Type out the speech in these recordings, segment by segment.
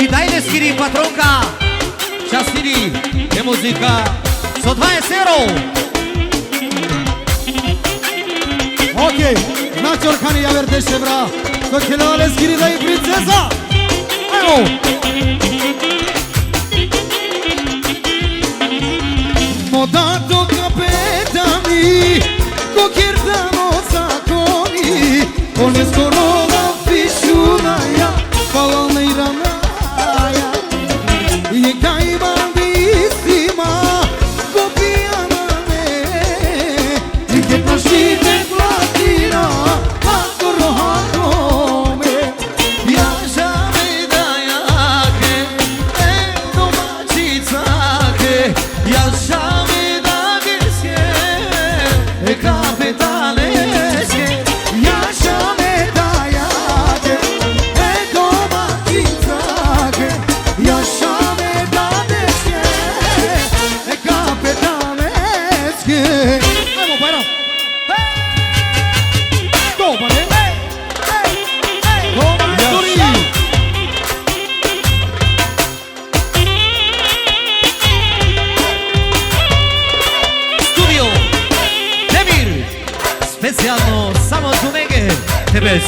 I dai le schiri patronca și stiri de muzica Sodvaje Sero. Ok, nați orcanii ia verde și vrea să chelea le schiri dai prințesa. Aio! M'ho dato capetami con chierdano zakoni con le scorona fisciunaia falana iranaia e cai bandissima copiana me e che nascite platina ma corrono me Viaja me daia che e domacița che Viaja me da ghesie e capetale che Viaja me daia che e domacița che Viaja me da ghesie e capetale che Hai mă, Bairam! Domane! Domane, Dorii! Studio Demir Specjalno samo tu nege Tebes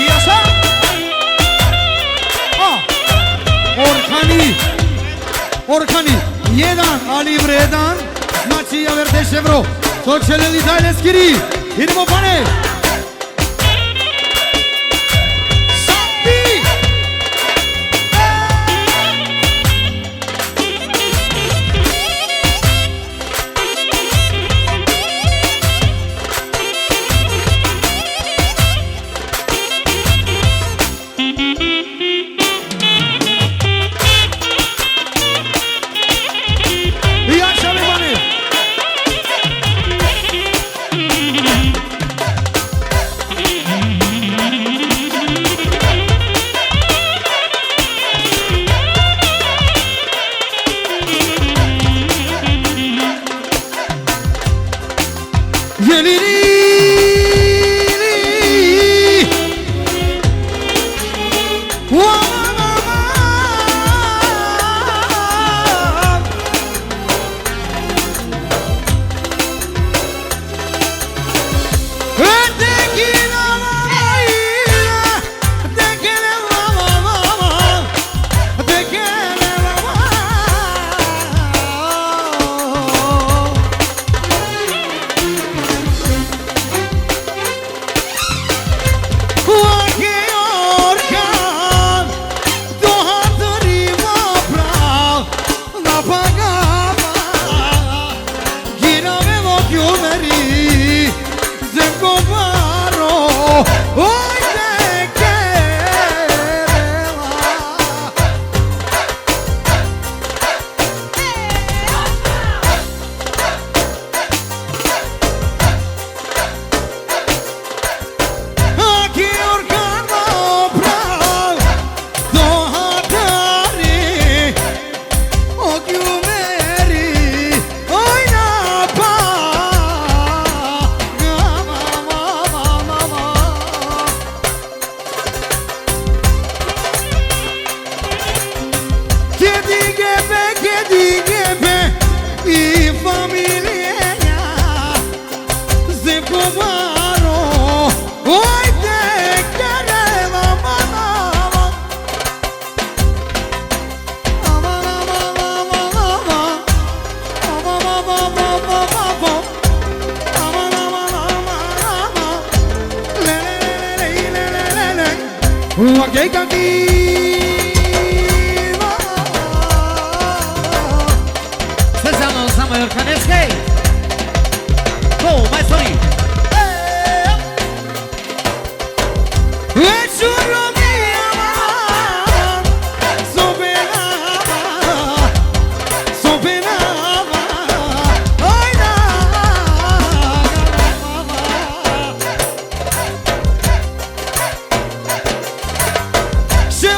I așa Orkani, jedan, ali vredan, znači ja verde ševro, to će li dalje skiri, idemo pane! Sapi! Ia așa le pane! Specjalno samo Jorkaneckiej Go, my story Se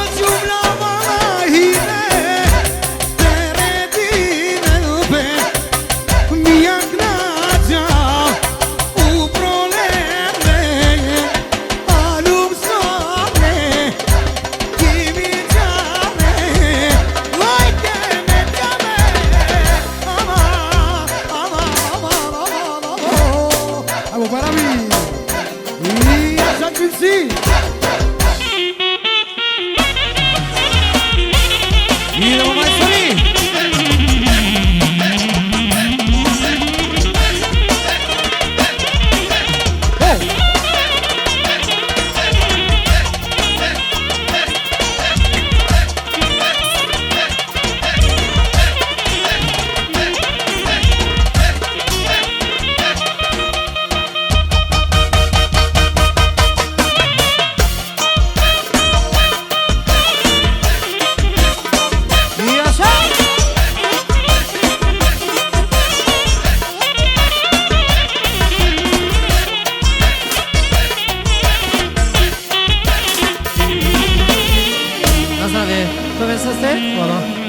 Aveți astea? Voilà.